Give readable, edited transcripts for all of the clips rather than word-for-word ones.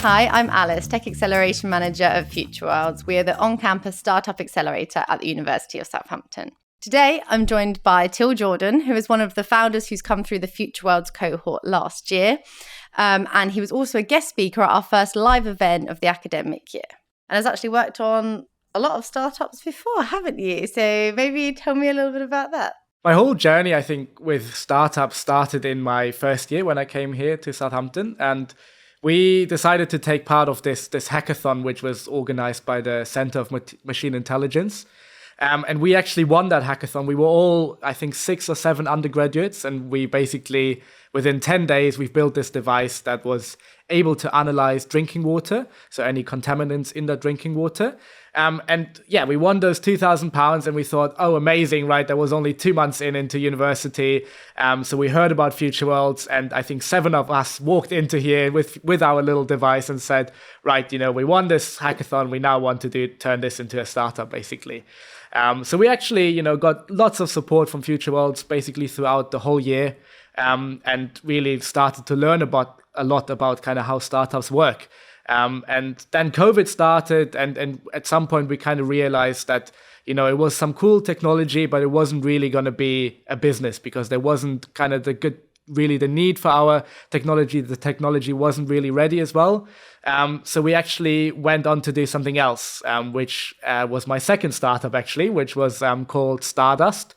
Hi, I'm Alice, Tech Acceleration Manager at Future Worlds. We are the on-campus startup accelerator at the University of Southampton. Today, I'm joined by Til Jordan, who is one of the founders who's come through the Future Worlds cohort last year. And he was also a guest speaker at our first live event of the academic year. And has actually worked on a lot of startups before, haven't you? So maybe tell me a little bit about that. My whole journey, I think, with startups started in my first year when I came here to Southampton. And we decided to take part of this hackathon, which was organized by the Center of Machine Intelligence. And we actually won that hackathon. We were all, I think, 6 or 7 undergraduates. And we basically, within 10 days, we've built this device that was able to analyze drinking water. So any contaminants in that drinking water. We won those £2,000 and we thought, oh, amazing, right? That was only 2 months into university. So we heard about Future Worlds, and I think 7 of us walked into here with our little device and said, right, we won this hackathon. We now want to turn this into a startup, basically. So we actually, got lots of support from Future Worlds basically throughout the whole year, and really started to learn a lot about kind of how startups work. And then COVID started, and at some point we kind of realized that, it was some cool technology, but it wasn't really going to be a business because there wasn't kind of the need for our technology. The technology wasn't really ready as well. So we actually went on to do something else, which was my second startup actually, which was called Stardust,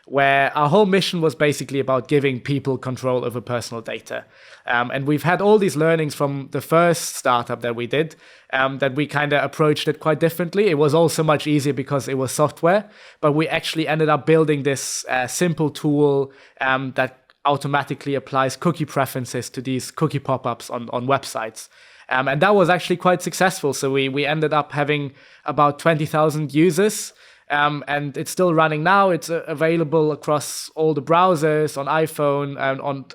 where our whole mission was basically about giving people control over personal data. And we've had all these learnings from the first startup that we did, that we kind of approached it quite differently. It was also much easier because it was software, but we actually ended up building this simple tool that automatically applies cookie preferences to these cookie pop-ups on websites. And that was actually quite successful. So we ended up having about 20,000 users. And it's still running now. It's available across all the browsers on iPhone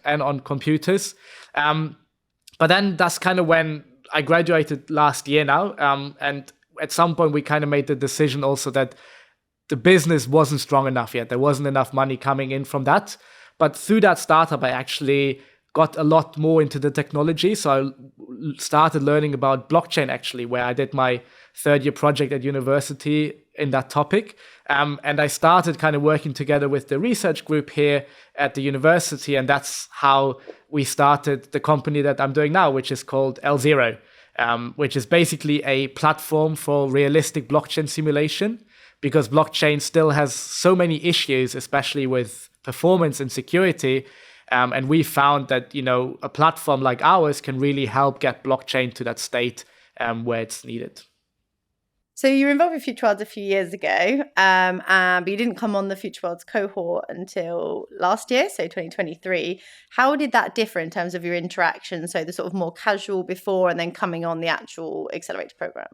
and on computers. But then that's kind of when I graduated last year now. And at some point we kind of made the decision also that the business wasn't strong enough yet. There wasn't enough money coming in from that. But through that startup, I actually got a lot more into the technology. So I started learning about blockchain actually, where I did my third year project at university in that topic. And I started kind of working together with the research group here at the university. And that's how we started the company that I'm doing now, which is called LZero, which is basically a platform for realistic blockchain simulation, because blockchain still has so many issues, especially with performance and security. And we found that, a platform like ours can really help get blockchain to that state where it's needed. So you were involved with Future Worlds a few years ago, but you didn't come on the Future Worlds cohort until last year, so 2023. How did that differ in terms of your interaction? So the sort of more casual before and then coming on the actual Accelerator program?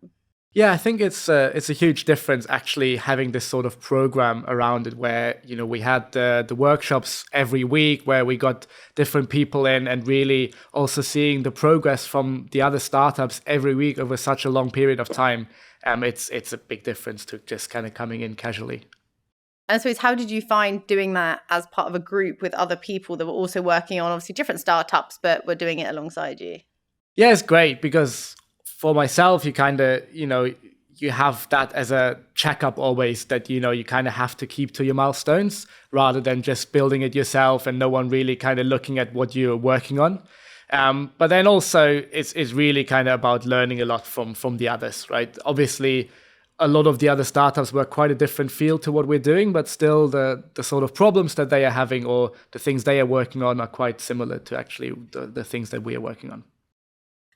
Yeah, I think it's a huge difference actually having this sort of program around it where, we had the workshops every week where we got different people in, and really also seeing the progress from the other startups every week over such a long period of time. It's a big difference to just kind of coming in casually. And I suppose, how did you find doing that as part of a group with other people that were also working on obviously different startups, but were doing it alongside you? Yeah, it's great because for myself, you kind of, you have that as a checkup always, that, you kind of have to keep to your milestones rather than just building it yourself and no one really kind of looking at what you're working on. But then also it's really kind of about learning a lot from the others, right? Obviously, a lot of the other startups were quite a different field to what we're doing, but still the sort of problems that they are having or the things they are working on are quite similar to actually the things that we are working on.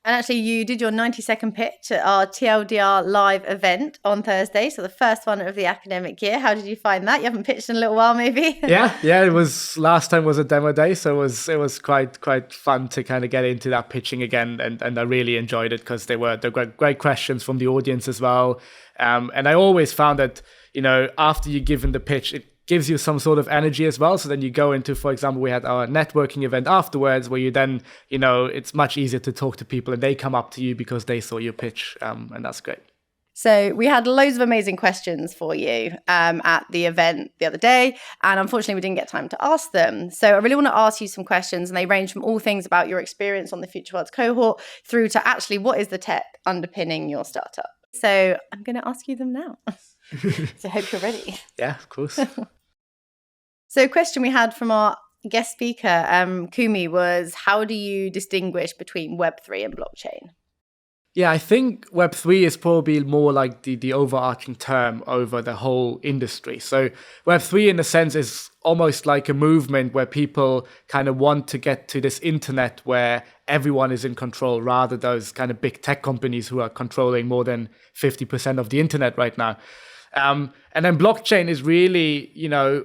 And actually, you did your 90-second pitch at our TLDR live event on Thursday, so the first one of the academic year. How did you find that? You haven't pitched in a little while, maybe? Yeah. It was, last time was a demo day, so it was quite fun to kind of get into that pitching again, and I really enjoyed it because there were great questions from the audience as well. And I always found that, after you've given the pitch, it gives you some sort of energy as well. So then you go into, for example, we had our networking event afterwards where you then, it's much easier to talk to people and they come up to you because they saw your pitch. And that's great. So we had loads of amazing questions for you at the event the other day, and unfortunately we didn't get time to ask them. So I really want to ask you some questions, and they range from all things about your experience on the Future Worlds cohort through to actually what is the tech underpinning your startup. So I'm going to ask you them now. So I hope you're ready. Yeah, of course. So a question we had from our guest speaker, Kumi, was how do you distinguish between Web3 and blockchain? Yeah, I think Web3 is probably more like the overarching term over the whole industry. So Web3 in a sense is almost like a movement where people kind of want to get to this internet where everyone is in control, rather those kind of big tech companies who are controlling more than 50% of the internet right now. And then blockchain is really,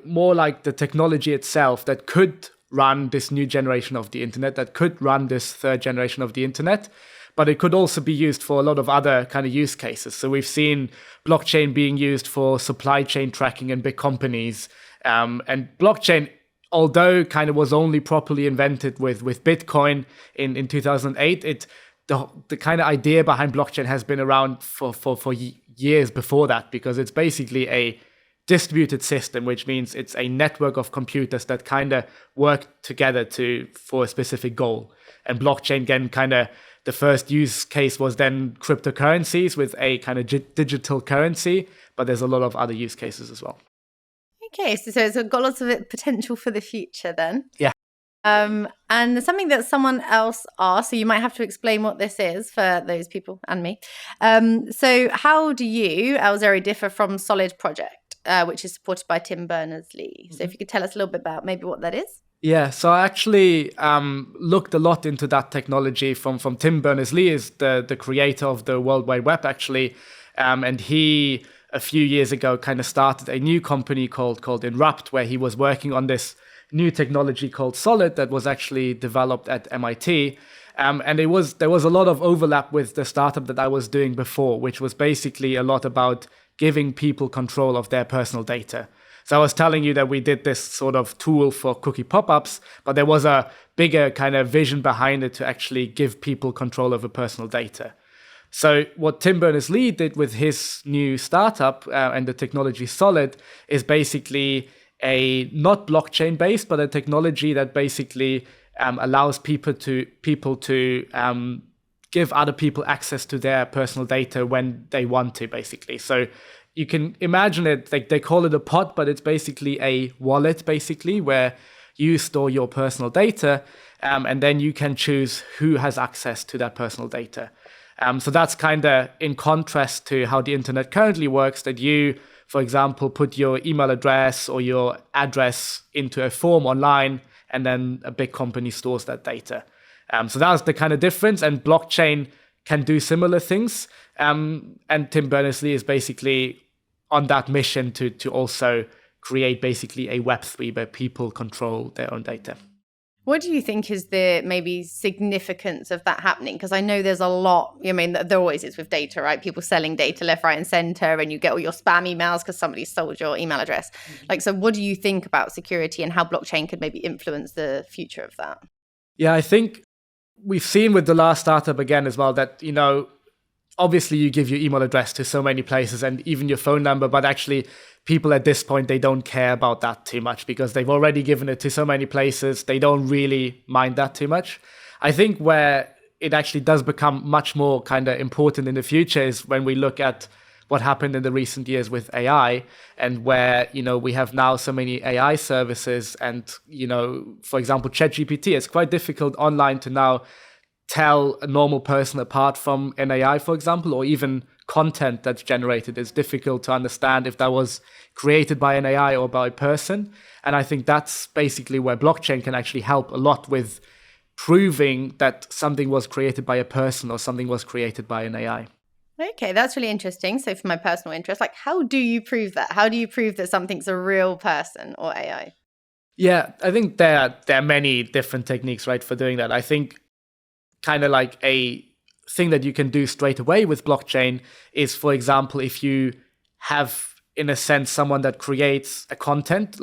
more like the technology itself that could run this new generation of the internet, that could run this third generation of the internet. But it could also be used for a lot of other kind of use cases. So we've seen blockchain being used for supply chain tracking in big companies. And blockchain, although kind of was only properly invented with Bitcoin in 2008, the kind of idea behind blockchain has been around for years before that, because it's basically a distributed system, which means it's a network of computers that kind of work together for a specific goal. And blockchain, again, kind of the first use case was then cryptocurrencies with a kind of digital currency, but there's a lot of other use cases as well. Okay, so it's got lots of potential for the future then. Yeah. And there's something that someone else asked, so you might have to explain what this is for those people and me. So how do you, LZero, differ from Solid Project, which is supported by Tim Berners-Lee? So if you could tell us a little bit about maybe what that is. Yeah, so I actually looked a lot into that technology from Tim Berners-Lee, is the creator of the World Wide Web, actually. And he, a few years ago, kind of started a new company called Inrupt, where he was working on this new technology called Solid that was actually developed at MIT. And there was a lot of overlap with the startup that I was doing before, which was basically a lot about giving people control of their personal data. So I was telling you that we did this sort of tool for cookie pop-ups, but there was a bigger kind of vision behind it to actually give people control over personal data. So what Tim Berners-Lee did with his new startup and the technology Solid is basically a not blockchain-based, but a technology that basically allows people to give other people access to their personal data when they want to, basically. So you can imagine it, like they call it a pod, but it's basically a wallet, basically, where you store your personal data, and then you can choose who has access to that personal data. So that's kind of in contrast to how the internet currently works, that you, for example, put your email address or your address into a form online, and then a big company stores that data. So that's the kind of difference, and blockchain can do similar things. And Tim Berners-Lee is basically on that mission to also create basically a Web3 where people control their own data. What do you think is the maybe significance of that happening? Because I know there's a lot, there always is with data, right? People selling data left, right, and center, and you get all your spam emails because somebody sold your email address. So what do you think about security and how blockchain could maybe influence the future of that? Yeah, I think we've seen with the last startup again as well that, obviously you give your email address to so many places and even your phone number, but actually people at this point, they don't care about that too much because they've already given it to so many places. They don't really mind that too much. I think where it actually does become much more kind of important in the future is when we look at what happened in the recent years with AI, and where, we have now so many AI services and, for example, ChatGPT. It's quite difficult online to now tell a normal person apart from an AI, for example, or even content that's generated. It's difficult to understand if that was created by an AI or by a person. And I think that's basically where blockchain can actually help a lot with proving that something was created by a person or something was created by an AI. Okay, that's really interesting. So for my personal interest, how do you prove that? How do you prove that something's a real person or AI? Yeah, I think there are many different techniques, right, for doing that. I think kind of like a thing that you can do straight away with blockchain is, for example, if you have, in a sense, someone that creates a content,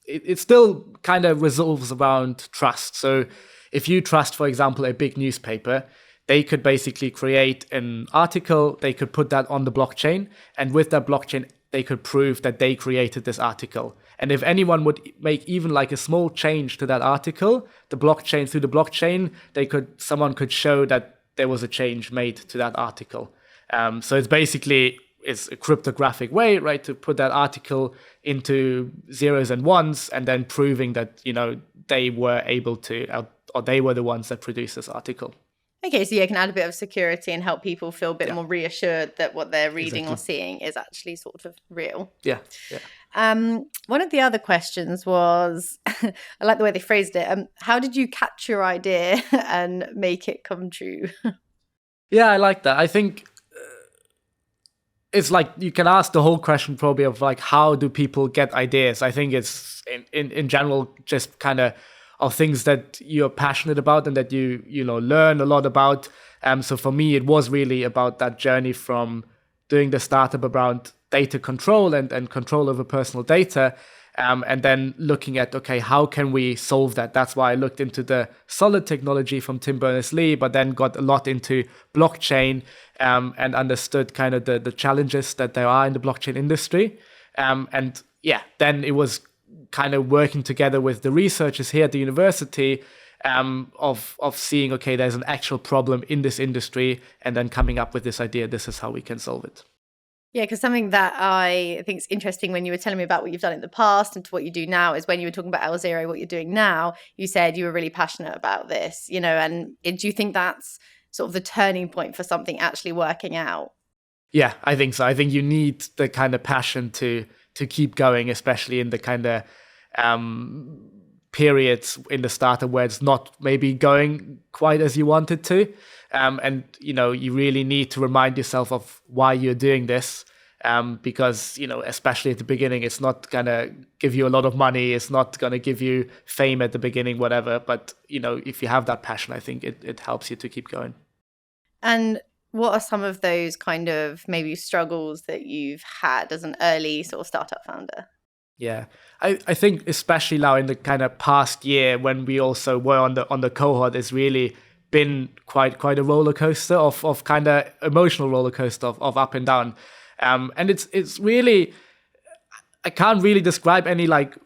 it still kind of revolves around trust. So if you trust, for example, a big newspaper, they could basically create an article, they could put that on the blockchain, and with that blockchain, they could prove that they created this article. And if anyone would make even like a small change to that article, through the blockchain, someone could show that there was a change made to that article. So it's a cryptographic way, right, to put that article into zeros and ones, and then proving that, they were able to, or they were the ones that produced this article. Okay, so you can add a bit of security and help people feel a bit more reassured that what they're reading or seeing is actually sort of real. Yeah. One of the other questions was, I like the way they phrased it, how did you catch your idea and make it come true? Yeah, I like that. I think it's like you can ask the whole question probably of like, how do people get ideas? I think it's in general just kind of things that you're passionate about and that you learn a lot about. So for me, it was really about that journey from doing the startup around data control and control over personal data, and then looking at, okay, how can we solve that? That's why I looked into the solid technology from Tim Berners-Lee, but then got a lot into blockchain and understood kind of the challenges that there are in the blockchain industry. Then it was kind of working together with the researchers here at the university of seeing, okay, there's an actual problem in this industry, and then coming up with this idea, this is how we can solve it. Yeah, because something that I think is interesting when you were telling me about what you've done in the past and to what you do now is when you were talking about LZero, what you're doing now, you said you were really passionate about this, and do you think that's sort of the turning point for something actually working out? Yeah, I think so. I think you need the kind of passion to keep going, especially in the kind of periods in the startup where it's not maybe going quite as you want it to. And you really need to remind yourself of why you're doing this, because, especially at the beginning, it's not going to give you a lot of money. It's not going to give you fame at the beginning, whatever. But, if you have that passion, I think it helps you to keep going. And what are some of those kind of maybe struggles that you've had as an early sort of startup founder? Yeah, I think especially now in the kind of past year when we also were on the cohort, it's really been quite a roller coaster of kind of emotional roller coaster of up and down, and it's really, I can't really describe any like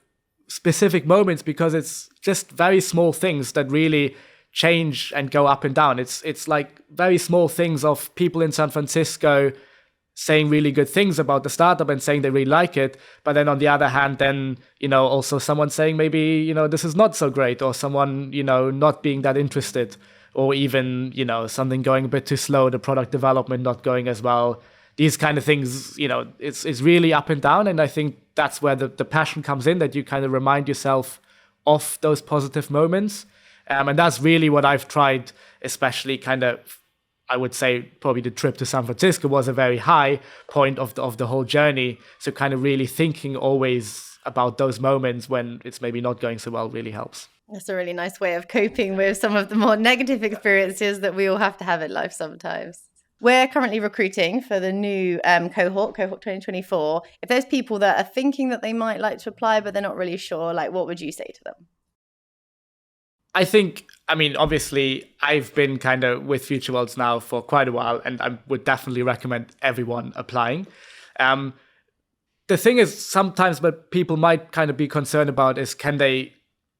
specific moments because it's just very small things that really change and go up and down. It's like very small things of people in San Francisco saying really good things about the startup and saying they really like it, but then on the other hand, then also someone saying maybe this is not so great, or someone not being that interested, or even something going a bit too slow, the product development not going as well. These kind of things, it's really up and down, and I think that's where the passion comes in, that you kind of remind yourself of those positive moments, and that's really what I've tried, especially kind of, I would say probably the trip to San Francisco was a very high point of the whole journey. So kind of really thinking always about those moments when it's maybe not going so well really helps. That's a really nice way of coping with some of the more negative experiences that we all have to have in life sometimes. We're currently recruiting for the new cohort 2024. If there's people that are thinking that they might like to apply, but they're not really sure, like what would you say to them? I think, obviously, I've been kind of with Future Worlds now for quite a while, and I would definitely recommend everyone applying. The thing is, sometimes what people might kind of be concerned about is, can they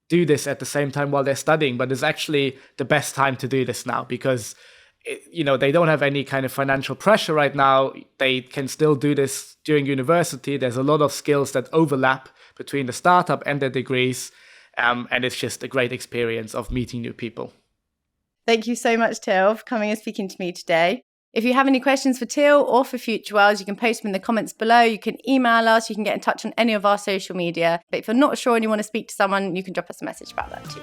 do this at the same time while they're studying? But it's actually the best time to do this now because, they don't have any kind of financial pressure right now. They can still do this during university. There's a lot of skills that overlap between the startup and their degrees. And it's just a great experience of meeting new people. Thank you so much, Til, for coming and speaking to me today. If you have any questions for Til or for Future Worlds, you can post them in the comments below. You can email us. You can get in touch on any of our social media. But if you're not sure and you want to speak to someone, you can drop us a message about that too.